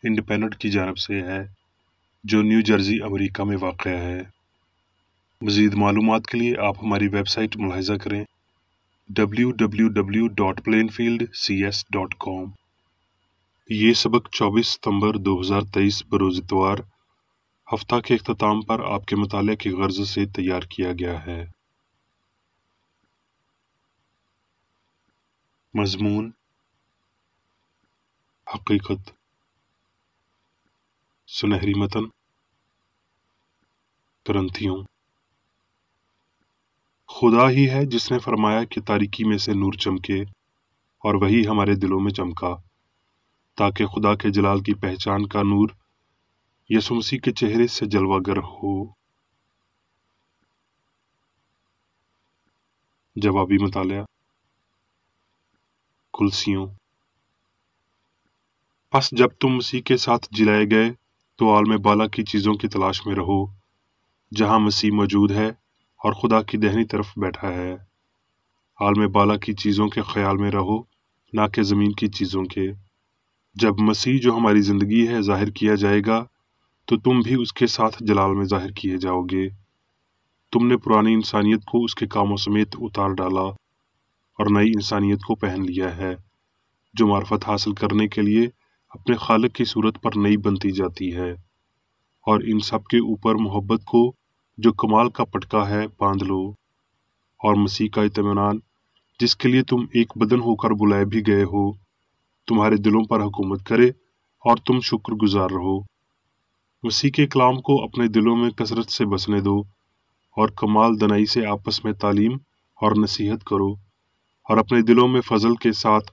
Independent کی جانب سے ہے جو نیو جرسی امریکہ میں واقع ہے۔ مزید معلومات کے لیے آپ ہماری ویب سائٹ ملاحظہ کریں www.plainfieldcs.com۔ یہ سبق 24 ستمبر 2023 بروز اتوار ہفتہ کے اختتام پر آپ کے مطالعہ کی غرض سے تیار کیا گیا ہے۔ مضمون: حقیقت، سنہری متن، کرنتھیوں۔ خدا ہی ہے جس نے فرمایا کہ تاریکی میں سے نور چمکے، اور وہی ہمارے دلوں میں چمکا، تاکہ خدا کے جلال کی پہچان کا نور یسوع مسیح کے چہرے سے جلوہ گر ہو۔ جوابی مطالعہ۔ کلسیوں۔ پس جب تم مسیح کے ساتھ جلائے گئے تو عالم بالا کی چیزوں کی تلاش میں رہو، جہاں مسیح موجود ہے اور خدا کی دہنی طرف بیٹھا ہے۔ عالم بالا کی چیزوں کے خیال میں رہو، نہ کہ زمین کی چیزوں کے۔ جب مسیح جو ہماری زندگی ہے ظاہر کیا جائے گا تو تم بھی اس کے ساتھ جلال میں ظاہر کیے جاؤ گے۔ تم نے پرانی انسانیت کو اس کے کاموں سمیت اتار ڈالا اور نئی انسانیت کو پہن لیا ہے، جو معرفت حاصل کرنے کے لیے اپنے خالق کی صورت پر نئی بنتی جاتی ہے، اور ان سب کے اوپر محبت کو جو کمال کا پٹکا ہے باندھ لو، اور مسیح کا اطمینان جس کے لیے تم ایک بدن ہو کر بلائے بھی گئے ہو تمہارے دلوں پر حکومت کرے اور تم شکر گزار رہو۔ مسیح کے کلام کو اپنے دلوں میں کثرت سے بسنے دو اور کمال دنائی سے آپس میں تعلیم اور نصیحت کرو، اور اپنے دلوں میں فضل کے ساتھ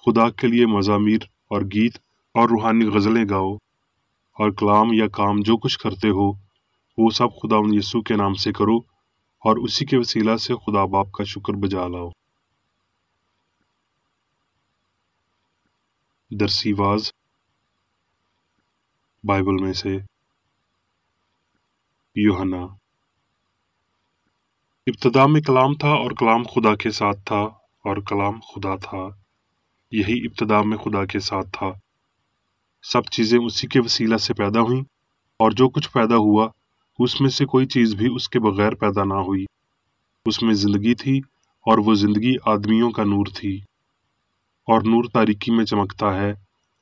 خدا کے لیے مزامیر اور گیت اور روحانی غزلیں گاؤ، اور کلام یا کام جو کچھ کرتے ہو وہ سب خداوند یسوع کے نام سے کرو، اور اسی کے وسیلہ سے خدا باپ کا شکر بجا لاؤ۔ درسی واز بائبل میں سے یوحنا۔ ابتدا میں کلام تھا اور کلام خدا کے ساتھ تھا اور کلام خدا تھا۔ یہی ابتدا میں خدا کے ساتھ تھا۔ سب چیزیں اسی کے وسیلہ سے پیدا ہوئیں، اور جو کچھ پیدا ہوا اس میں سے کوئی چیز بھی اس کے بغیر پیدا نہ ہوئی۔ اس میں زندگی تھی اور وہ زندگی آدمیوں کا نور تھی، اور نور تاریکی میں چمکتا ہے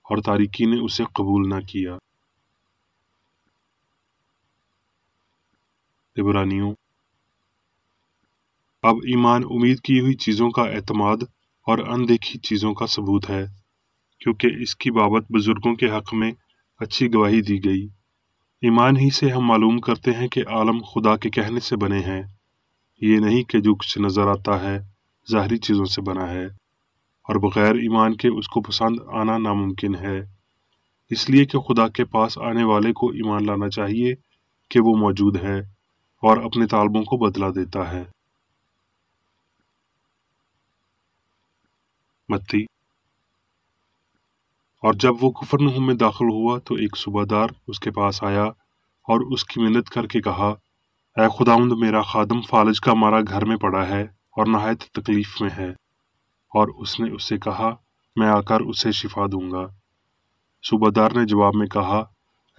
اور تاریکی نے اسے قبول نہ کیا۔ عبرانیوں۔ اب ایمان امید کی ہوئی چیزوں کا اعتماد اور اندیکھی چیزوں کا ثبوت ہے، کیونکہ اس کی بابت بزرگوں کے حق میں اچھی گواہی دی گئی۔ ایمان ہی سے ہم معلوم کرتے ہیں کہ عالم خدا کے کہنے سے بنے ہیں، یہ نہیں کہ جو کچھ نظر آتا ہے ظاہری چیزوں سے بنا ہے، اور بغیر ایمان کے اس کو پسند آنا ناممکن ہے، اس لیے کہ خدا کے پاس آنے والے کو ایمان لانا چاہیے کہ وہ موجود ہے اور اپنے طالبوں کو بدلہ دیتا ہے۔ متی۔ اور جب وہ کفرنہوم میں داخل ہوا تو ایک صوبہ دار اس کے پاس آیا اور اس کی منت کر کے کہا، اے خداوند، میرا خادم فالج کا مارا گھر میں پڑا ہے اور نہایت تکلیف میں ہے۔ اور اس نے اس سے کہا، میں آ کر اسے شفا دوں گا۔ صوبہ دار نے جواب میں کہا،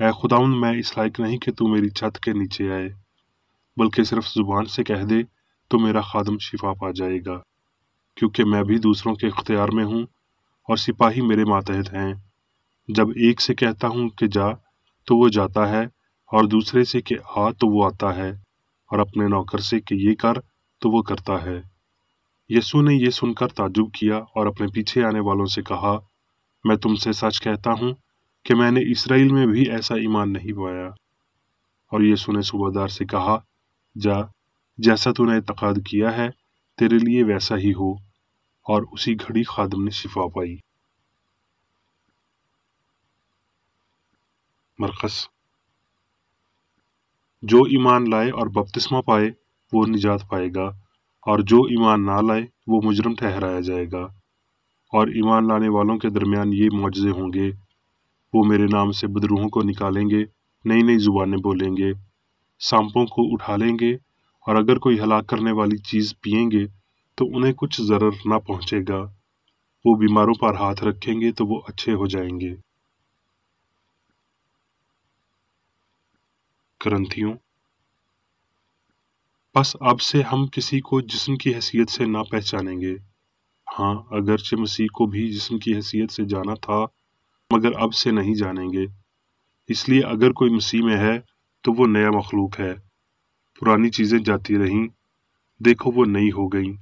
اے خداوند، میں اس لائق نہیں کہ تو میری چھت کے نیچے آئے، بلکہ صرف زبان سے کہہ دے تو میرا خادم شفا پا جائے گا، کیونکہ میں بھی دوسروں کے اختیار میں ہوں اور سپاہی میرے ماتحت ہیں۔ جب ایک سے کہتا ہوں کہ جا تو وہ جاتا ہے، اور دوسرے سے کہ آ تو وہ آتا ہے، اور اپنے نوکر سے کہ یہ کر تو وہ کرتا ہے۔ یسوع نے یہ سن کر تعجب کیا اور اپنے پیچھے آنے والوں سے کہا، میں تم سے سچ کہتا ہوں کہ میں نے اسرائیل میں بھی ایسا ایمان نہیں پایا۔ اور یسوع نے صوبہ دار سے کہا، جا، جیسا تو نے اعتقاد کیا ہے تیرے لیے ویسا ہی ہو، اور اسی گھڑی خادم نے شفا پائی۔ مرقس۔ جو ایمان لائے اور بپتسمہ پائے وہ نجات پائے گا، اور جو ایمان نہ لائے وہ مجرم ٹھہرایا جائے گا۔ اور ایمان لانے والوں کے درمیان یہ معجزے ہوں گے، وہ میرے نام سے بدروحوں کو نکالیں گے، نئی نئی زبانیں بولیں گے، سانپوں کو اٹھا لیں گے، اور اگر کوئی ہلاک کرنے والی چیز پئیں گے تو انہیں کچھ ضرر نہ پہنچے گا۔ وہ بیماروں پر ہاتھ رکھیں گے تو وہ اچھے ہو جائیں گے۔ کرنتھیوں بس اب سے ہم کسی کو جسم کی حیثیت سے نہ پہچانیں گے۔ ہاں، اگرچہ مسیح کو بھی جسم کی حیثیت سے جانا تھا، مگر اب سے نہیں جانیں گے۔ اس لیے اگر کوئی مسیح میں ہے تو وہ نیا مخلوق ہے، پرانی چیزیں جاتی رہیں، دیکھو وہ نئی ہو گئیں،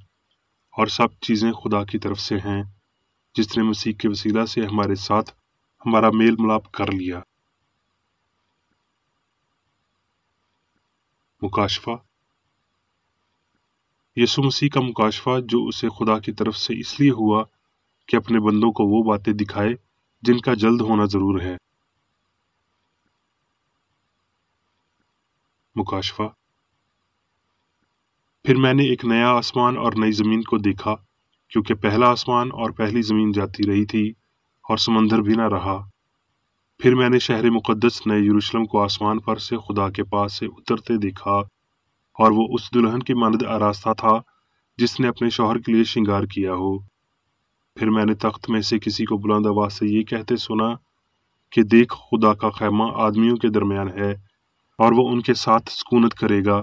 اور سب چیزیں خدا کی طرف سے ہیں، جس نے مسیح کے وسیلہ سے ہمارے ساتھ ہمارا میل ملاپ کر لیا۔ مکاشفہ یسوع مسیح کا مکاشفہ جو اسے خدا کی طرف سے اس لیے ہوا کہ اپنے بندوں کو وہ باتیں دکھائے جن کا جلد ہونا ضرور ہے۔ مکاشفہ پھر میں نے ایک نیا آسمان اور نئی زمین کو دیکھا، کیونکہ پہلا آسمان اور پہلی زمین جاتی رہی تھی اور سمندر بھی نہ رہا۔ پھر میں نے شہر مقدس نئے یروشلم کو آسمان پر سے خدا کے پاس سے اترتے دیکھا، اور وہ اس دلہن کی مانند آراستہ تھا جس نے اپنے شوہر کے لیے شنگار کیا ہو۔ پھر میں نے تخت میں سے کسی کو بلند آواز سے یہ کہتے سنا کہ دیکھ، خدا کا خیمہ آدمیوں کے درمیان ہے، اور وہ ان کے ساتھ سکونت کرے گا،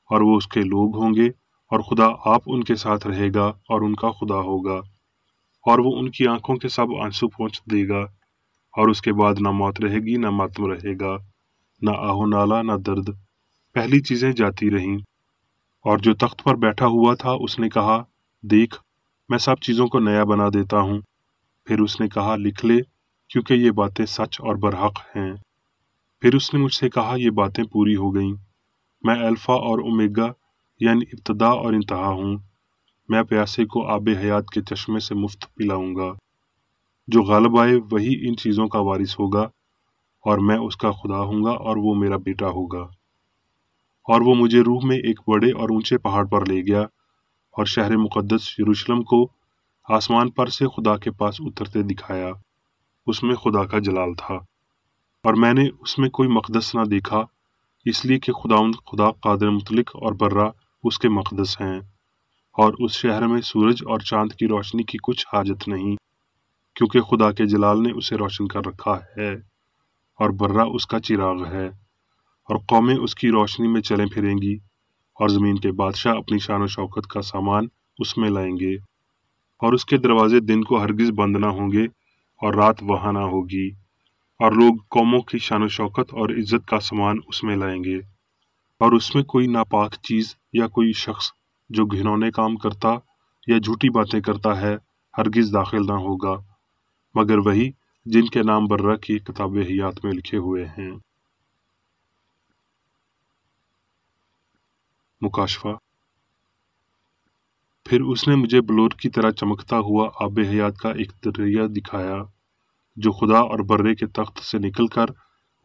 اور وہ اس کے لوگ ہوں گے، اور خدا آپ ان کے ساتھ رہے گا اور ان کا خدا ہوگا، اور وہ ان کی آنکھوں کے سب آنسو پونچھ دے گا، اور اس کے بعد نہ موت رہے گی، نہ ماتم رہے گا، نہ آہو نالا، نہ درد، پہلی چیزیں جاتی رہیں۔ اور جو تخت پر بیٹھا ہوا تھا اس نے کہا، دیکھ، میں سب چیزوں کو نیا بنا دیتا ہوں۔ پھر اس نے کہا، لکھ لے، کیونکہ یہ باتیں سچ اور برحق ہیں۔ پھر اس نے مجھ سے کہا، یہ باتیں پوری ہو گئیں۔ میں الفا اور اومیگا یعنی ابتدا اور انتہا ہوں۔ میں پیاسے کو آب حیات کے چشمے سے مفت پلاؤں گا۔ جو غالب آئے وہی ان چیزوں کا وارث ہوگا، اور میں اس کا خدا ہوں گا اور وہ میرا بیٹا ہوگا۔ اور وہ مجھے روح میں ایک بڑے اور اونچے پہاڑ پر لے گیا، اور شہر مقدس یروشلم کو آسمان پر سے خدا کے پاس اترتے دکھایا۔ اس میں خدا کا جلال تھا، اور میں نے اس میں کوئی مقدس نہ دیکھا، اس لیے کہ خداوند خدا قادر مطلق اور برہ اس کے مقدس ہیں، اور اس شہر میں سورج اور چاند کی روشنی کی کچھ حاجت نہیں، کیونکہ خدا کے جلال نے اسے روشن کر رکھا ہے، اور برہ اس کا چراغ ہے، اور قومیں اس کی روشنی میں چلیں پھریں گی، اور زمین کے بادشاہ اپنی شان و شوکت کا سامان اس میں لائیں گے، اور اس کے دروازے دن کو ہرگز بند نہ ہوں گے، اور رات وہاں نہ ہوگی، اور لوگ قوموں کی شان و شوکت اور عزت کا سامان اس میں لائیں گے، اور اس میں کوئی ناپاک چیز یا کوئی شخص جو گھنونے کام کرتا یا جھوٹی باتیں کرتا ہے ہرگز داخل نہ ہوگا، مگر وہی جن کے نام برہ کی کتاب حیات میں لکھے ہوئے ہیں۔ مکاشفہ پھر اس نے مجھے بلور کی طرح چمکتا ہوا آب حیات کا ایک دریا دکھایا، جو خدا اور برے کے تخت سے نکل کر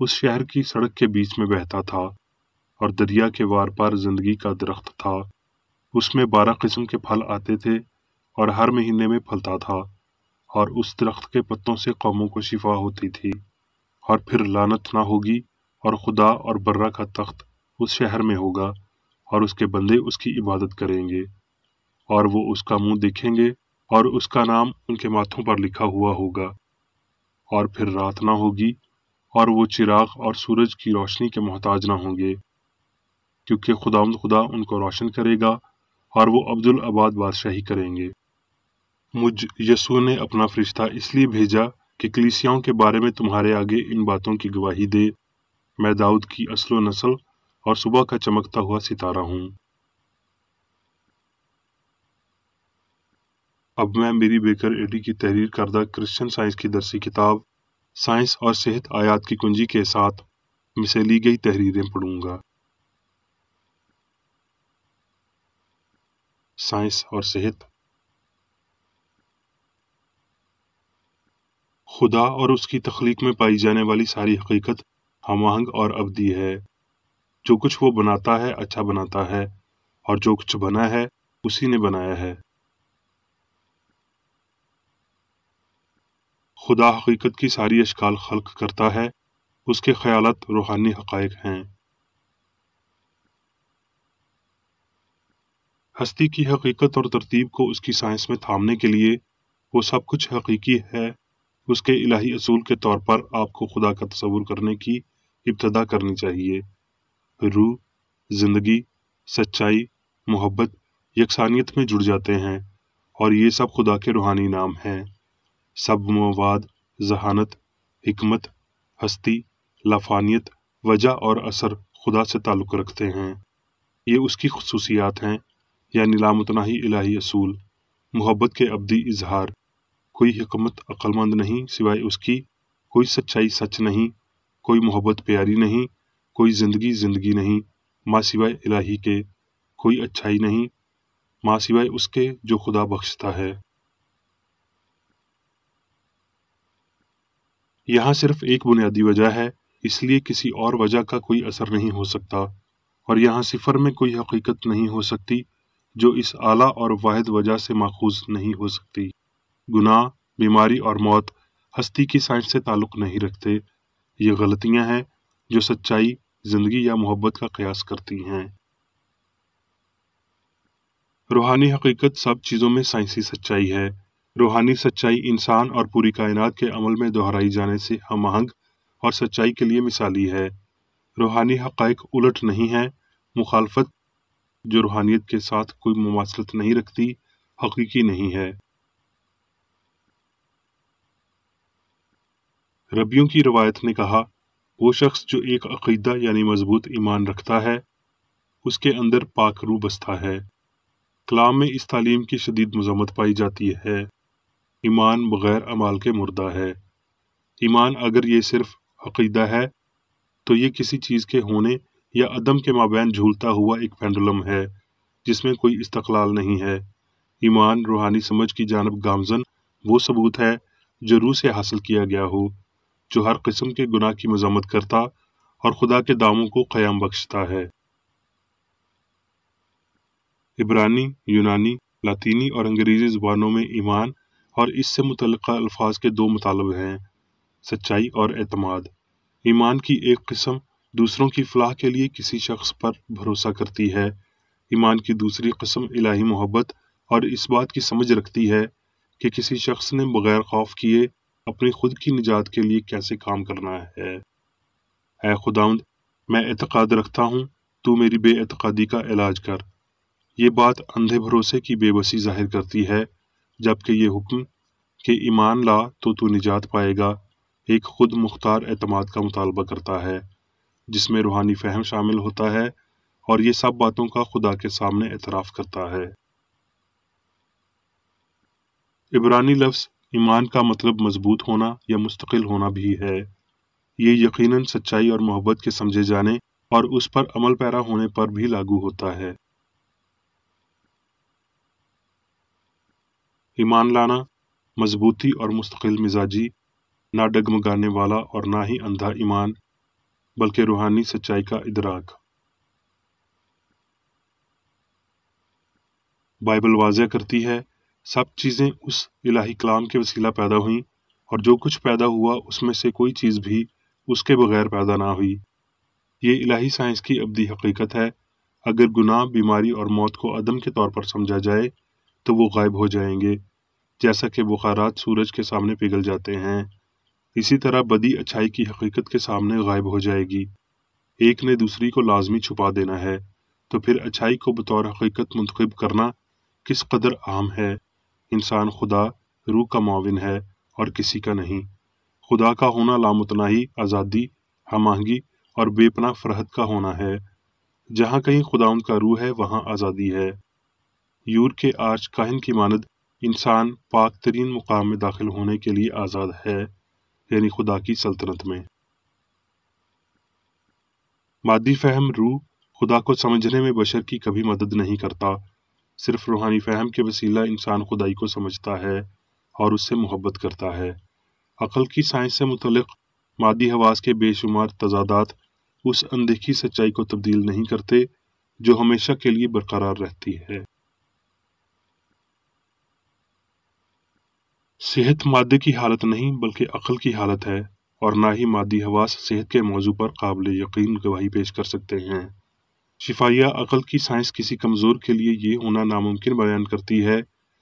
اس شہر کی سڑک کے بیچ میں بہتا تھا، اور دریا کے وار پار زندگی کا درخت تھا۔ اس میں 12 قسم کے پھل آتے تھے، اور ہر مہینے میں پھلتا تھا، اور اس درخت کے پتوں سے قوموں کو شفا ہوتی تھی۔ اور پھر لعنت نہ ہوگی، اور خدا اور برہ کا تخت اس شہر میں ہوگا، اور اس کے بندے اس کی عبادت کریں گے، اور وہ اس کا منہ دیکھیں گے، اور اس کا نام ان کے ماتھوں پر لکھا ہوا ہوگا۔ اور پھر رات نہ ہوگی، اور وہ چراغ اور سورج کی روشنی کے محتاج نہ ہوں گے، کیونکہ خداوند خدا ان کو روشن کرے گا، اور وہ عبدالآباد بادشاہی کریں گے۔ مجھ یسوع نے اپنا فرشتہ اس لیے بھیجا کہ کلیسیاؤں کے بارے میں تمہارے آگے ان باتوں کی گواہی دے۔ میں داؤد کی اصل و نسل اور صبح کا چمکتا ہوا ستارہ ہوں۔ اب میں میری بیکر ایڈی کی تحریر کردہ کرسچن سائنس کی درسی کتاب سائنس اور صحت آیات کی کنجی کے ساتھ سے لی گئی تحریریں پڑھوں گا۔ سائنس اور صحت۔ خدا اور اس کی تخلیق میں پائی جانے والی ساری حقیقت ہم آہنگ اور ابدی ہے۔ جو کچھ وہ بناتا ہے اچھا بناتا ہے، اور جو کچھ بنا ہے اسی نے بنایا ہے۔ خدا حقیقت کی ساری اشکال خلق کرتا ہے، اس کے خیالات روحانی حقائق ہیں۔ ہستی کی حقیقت اور ترتیب کو اس کی سائنس میں تھامنے کے لیے وہ سب کچھ حقیقی ہے، اس کے الہی اصول کے طور پر آپ کو خدا کا تصور کرنے کی ابتدا کرنی چاہیے۔ روح، زندگی، سچائی، محبت، یکسانیت میں جڑ جاتے ہیں، اور یہ سب خدا کے روحانی نام ہیں۔ سب مواد، ذہانت، حکمت، ہستی، لافانیت، وجہ اور اثر خدا سے تعلق رکھتے ہیں۔ یہ اس کی خصوصیات ہیں، یعنی لامتناہی الہی اصول، محبت کے ابدی اظہار۔ کوئی حکمت عقل مند نہیں سوائے اس کی، کوئی سچائی سچ نہیں، کوئی محبت پیاری نہیں، کوئی زندگی زندگی نہیں ماں سوائے الہی کے، کوئی اچھائی نہیں ماں سوائے اس کے جو خدا بخشتا ہے۔ یہاں صرف ایک بنیادی وجہ ہے، اس لیے کسی اور وجہ کا کوئی اثر نہیں ہو سکتا، اور یہاں صفر میں کوئی حقیقت نہیں ہو سکتی جو اس اعلیٰ اور واحد وجہ سے ماخوذ نہیں ہو سکتی۔ گناہ، بیماری اور موت ہستی کی سائنس سے تعلق نہیں رکھتے، یہ غلطیاں ہیں جو سچائی، زندگی یا محبت کا قیاس کرتی ہیں۔ روحانی حقیقت سب چیزوں میں سائنسی سچائی ہے۔ روحانی سچائی انسان اور پوری کائنات کے عمل میں دہرائی جانے سے ہم آہنگ اور سچائی کے لیے مثالی ہے۔ روحانی حقائق الٹ نہیں ہیں، مخالفت جو روحانیت کے ساتھ کوئی مماثلت نہیں رکھتی حقیقی نہیں ہے۔ ربیوں کی روایت نے کہا، وہ شخص جو ایک عقیدہ یعنی مضبوط ایمان رکھتا ہے، اس کے اندر پاک روح بستا ہے۔ کلام میں اس تعلیم کی شدید مذمت پائی جاتی ہے۔ ایمان بغیر اعمال کے مردہ ہے۔ ایمان اگر یہ صرف عقیدہ ہے تو یہ کسی چیز کے ہونے یا عدم کے مابین جھولتا ہوا ایک پینڈولم ہے جس میں کوئی استقلال نہیں ہے۔ ایمان روحانی سمجھ کی جانب گامزن وہ ثبوت ہے جو روح سے حاصل کیا گیا ہو، جو ہر قسم کے گناہ کی مذمت کرتا اور خدا کے داموں کو قیام بخشتا ہے۔ عبرانی، یونانی، لاطینی اور انگریزی زبانوں میں ایمان اور اس سے متعلقہ الفاظ کے دو مطالب ہیں: سچائی اور اعتماد۔ ایمان کی ایک قسم دوسروں کی فلاح کے لیے کسی شخص پر بھروسہ کرتی ہے۔ ایمان کی دوسری قسم الہی محبت اور اس بات کی سمجھ رکھتی ہے کہ کسی شخص نے بغیر خوف کیے اپنی خود کی نجات کے لیے کیسے کام کرنا ہے۔ اے خداوند، میں اعتقاد رکھتا ہوں، تو میری بے اعتقادی کا علاج کر۔ یہ بات اندھے بھروسے کی بے بسی ظاہر کرتی ہے، جبکہ یہ حکم کہ ایمان لا تو نجات پائے گا ایک خود مختار اعتماد کا مطالبہ کرتا ہے، جس میں روحانی فہم شامل ہوتا ہے اور یہ سب باتوں کا خدا کے سامنے اعتراف کرتا ہے۔ عبرانی لفظ ایمان کا مطلب مضبوط ہونا یا مستقل ہونا بھی ہے۔ یہ یقیناً سچائی اور محبت کے سمجھے جانے اور اس پر عمل پیرا ہونے پر بھی لاگو ہوتا ہے۔ ایمان لانا، مضبوطی اور مستقل مزاجی، نہ ڈگمگانے والا اور نہ ہی اندھا ایمان، بلکہ روحانی سچائی کا ادراک۔ بائبل واضح کرتی ہے، سب چیزیں اس الہی کلام کے وسیلہ پیدا ہوئیں، اور جو کچھ پیدا ہوا اس میں سے کوئی چیز بھی اس کے بغیر پیدا نہ ہوئی۔ یہ الہی سائنس کی ابدی حقیقت ہے۔ اگر گناہ، بیماری اور موت کو عدم کے طور پر سمجھا جائے تو وہ غائب ہو جائیں گے، جیسا کہ بخارات سورج کے سامنے پگھل جاتے ہیں۔ اسی طرح بدی اچھائی کی حقیقت کے سامنے غائب ہو جائے گی۔ ایک نے دوسری کو لازمی چھپا دینا ہے، تو پھر اچھائی کو بطور حقیقت منتخب کرنا کس قدر اہم ہے۔ انسان خدا، روح کا معاون ہے اور کسی کا نہیں۔ خدا کا ہونا لامتناہی، آزادی، ہم آہنگی اور بے پناہ فرحت کا ہونا ہے۔ جہاں کہیں خداوند کا روح ہے وہاں آزادی ہے۔ یور کے آرچ کاہن کی مانند انسان پاک ترین مقام میں داخل ہونے کے لیے آزاد ہے، یعنی خدا کی سلطنت میں۔ مادی فہم روح خدا کو سمجھنے میں بشر کی کبھی مدد نہیں کرتا۔ صرف روحانی فہم کے وسیلہ انسان خدائی کو سمجھتا ہے اور اس سے محبت کرتا ہے۔ عقل کی سائنس سے متعلق مادی حواس کے بے شمار تضادات اس اندیکھی سچائی کو تبدیل نہیں کرتے جو ہمیشہ کے لیے برقرار رہتی ہے۔ صحت مادے کی حالت نہیں بلکہ عقل کی حالت ہے، اور نہ ہی مادی حواس صحت کے موضوع پر قابل یقین گواہی پیش کر سکتے ہیں۔ شفائیہ عقل کی سائنس کسی کمزور کے لیے یہ ہونا ناممکن بیان کرتی ہے،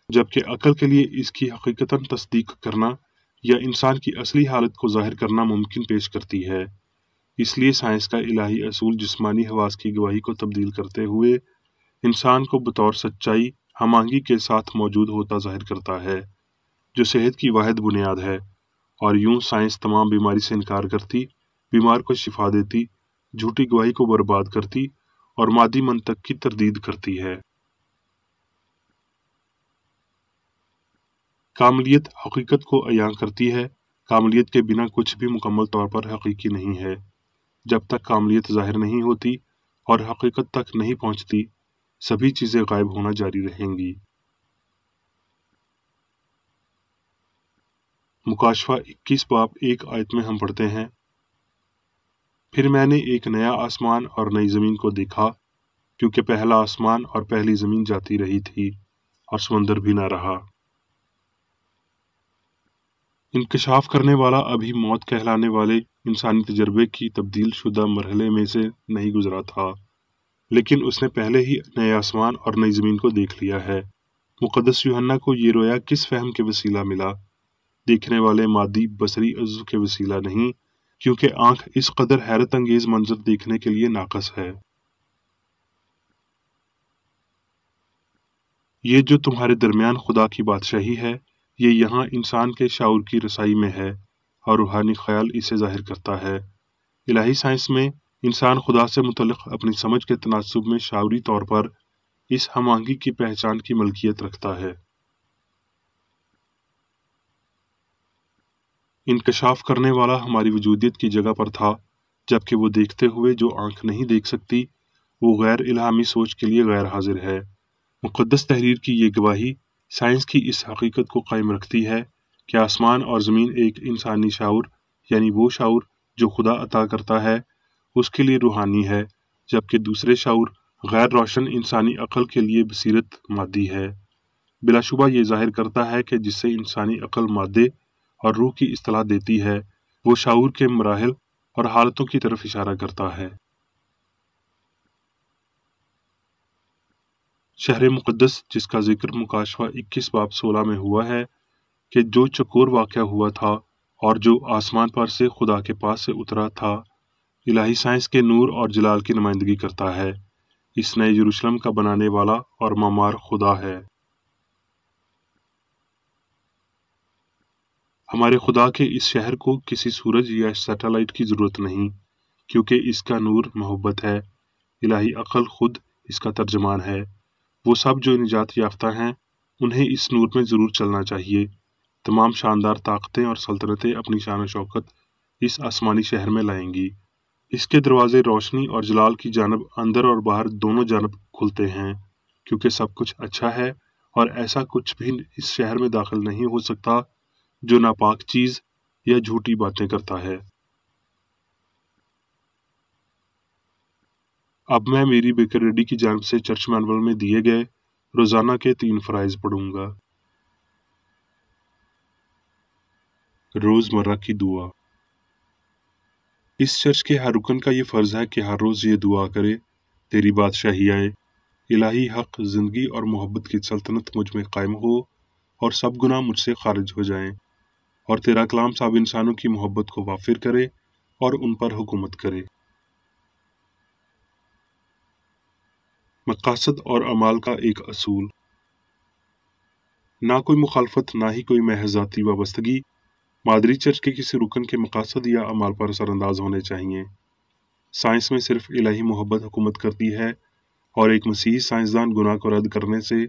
جبکہ عقل کے لیے اس کی حقیقتاً تصدیق کرنا یا انسان کی اصلی حالت کو ظاہر کرنا ممکن پیش کرتی ہے۔ اس لیے سائنس کا الہی اصول جسمانی حواس کی گواہی کو تبدیل کرتے ہوئے انسان کو بطور سچائی ہم آہنگی کے ساتھ موجود ہوتا ظاہر کرتا ہے، جو صحت کی واحد بنیاد ہے، اور یوں سائنس تمام بیماری سے انکار کرتی، بیمار کو شفا دیتی، جھوٹی گواہی کو برباد کرتی اور مادی منطق کی تردید کرتی ہے۔ کاملیت حقیقت کو عیاں کرتی ہے۔ کاملیت کے بنا کچھ بھی مکمل طور پر حقیقی نہیں ہے۔ جب تک کاملیت ظاہر نہیں ہوتی اور حقیقت تک نہیں پہنچتی، سبھی چیزیں غائب ہونا جاری رہیں گی۔ مکاشفہ 21 باب 1 آیت میں ہم پڑھتے ہیں، پھر میں نے ایک نیا آسمان اور نئی زمین کو دیکھا، کیونکہ پہلا آسمان اور پہلی زمین جاتی رہی تھی اور سمندر بھی نہ رہا۔ انکشاف کرنے والا ابھی موت کہلانے والے انسانی تجربے کی تبدیل شدہ مرحلے میں سے نہیں گزرا تھا، لیکن اس نے پہلے ہی نئے آسمان اور نئی زمین کو دیکھ لیا ہے۔ مقدس یوحنا کو یہ رویا کس فہم کے وسیلہ ملا؟ دیکھنے والے مادی بصری عضو کے وسیلہ نہیں، کیونکہ آنکھ اس قدر حیرت انگیز منظر دیکھنے کے لیے ناقص ہے۔ یہ جو تمہارے درمیان خدا کی بادشاہی ہے، یہ یہاں انسان کے شعور کی رسائی میں ہے، اور روحانی خیال اسے ظاہر کرتا ہے۔ الہی سائنس میں انسان خدا سے متعلق اپنی سمجھ کے تناسب میں شعوری طور پر اس ہم آہنگی کی پہچان کی ملکیت رکھتا ہے۔ انکشاف کرنے والا ہماری وجودیت کی جگہ پر تھا، جبکہ وہ دیکھتے ہوئے جو آنکھ نہیں دیکھ سکتی، وہ غیر الہامی سوچ کے لیے غیر حاضر ہے۔ مقدس تحریر کی یہ گواہی سائنس کی اس حقیقت کو قائم رکھتی ہے کہ آسمان اور زمین ایک انسانی شعور، یعنی وہ شعور جو خدا عطا کرتا ہے، اس کے لیے روحانی ہے، جبکہ دوسرے شعور غیر روشن انسانی عقل کے لیے بصیرت مادی ہے۔ بلا شبہ یہ ظاہر کرتا ہے کہ جس سے انسانی عقل مادے اور روح کی اصطلاح دیتی ہے، وہ شعور کے مراحل اور حالتوں کی طرف اشارہ کرتا ہے۔ شہر مقدس جس کا ذکر مکاشفہ 21 باب 16 میں ہوا ہے، کہ جو چکور واقعہ ہوا تھا اور جو آسمان پر سے خدا کے پاس سے اترا تھا، الہی سائنس کے نور اور جلال کی نمائندگی کرتا ہے۔ اس نئے یروشلم کا بنانے والا اور معمار خدا ہے۔ ہمارے خدا کے اس شہر کو کسی سورج یا سیٹلائٹ کی ضرورت نہیں، کیونکہ اس کا نور محبت ہے۔ الہی عقل خود اس کا ترجمان ہے۔ وہ سب جو نجات یافتہ ہیں، انہیں اس نور میں ضرور چلنا چاہیے۔ تمام شاندار طاقتیں اور سلطنتیں اپنی شان و شوکت اس آسمانی شہر میں لائیں گی۔ اس کے دروازے روشنی اور جلال کی جانب اندر اور باہر دونوں جانب کھلتے ہیں، کیونکہ سب کچھ اچھا ہے، اور ایسا کچھ بھی اس شہر میں داخل نہیں ہو سکتا جو ناپاک چیز یا جھوٹی باتیں کرتا ہے۔ اب میں میری بیکر ریڈی کی جانب سے چرچ مینول میں دیے گئے روزانہ کے 3 فرائض پڑھوں گا۔ روزمرہ کی دعا۔ اس چرچ کے ہر رکن کا یہ فرض ہے کہ ہر روز یہ دعا کرے، تیری بادشاہی آئے، الہی حق، زندگی اور محبت کی سلطنت مجھ میں قائم ہو، اور سب گناہ مجھ سے خارج ہو جائیں، اور تیرا کلام سب انسانوں کی محبت کو وافر کرے اور ان پر حکومت کرے۔ مقاصد اور اعمال کا ایک اصول۔ نہ کوئی مخالفت، نہ ہی کوئی محض ذاتی وابستگی مادری چرچ کے کسی رکن کے مقاصد یا اعمال پر اثر انداز ہونے چاہیے۔ سائنس میں صرف الہی محبت حکومت کرتی ہے، اور ایک مسیحی سائنسدان گناہ کو رد کرنے سے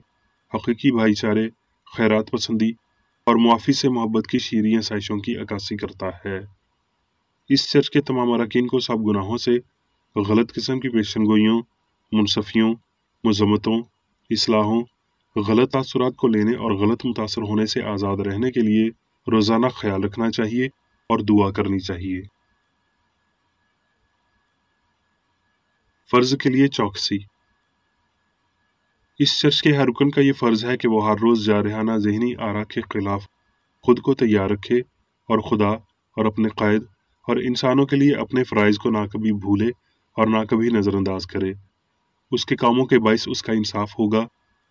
حقیقی بھائی چارے، خیرات پسندی اور معافی سے محبت کی شیریں آسائشوں کی عکاسی کرتا ہے۔ اس چرچ کے تمام اراکین کو سب گناہوں سے، غلط قسم کی پیشن گوئیوں، منصفیوں، مذمتوں، اصلاحوں، غلط تاثرات کو لینے اور غلط متاثر ہونے سے آزاد رہنے کے لیے روزانہ خیال رکھنا چاہیے اور دعا کرنی چاہیے۔ فرض کے لیے چوکسی۔ اس چرچ کے ہر رکن کا یہ فرض ہے کہ وہ ہر روز جارحانہ ذہنی آرا کے خلاف خود کو تیار رکھے، اور خدا اور اپنے قائد اور انسانوں کے لیے اپنے فرائض کو نہ کبھی بھولے اور نہ کبھی نظر انداز کرے۔ اس کے کاموں کے باعث اس کا انصاف ہوگا،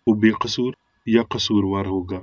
وہ بے قصور یا قصوروار ہوگا۔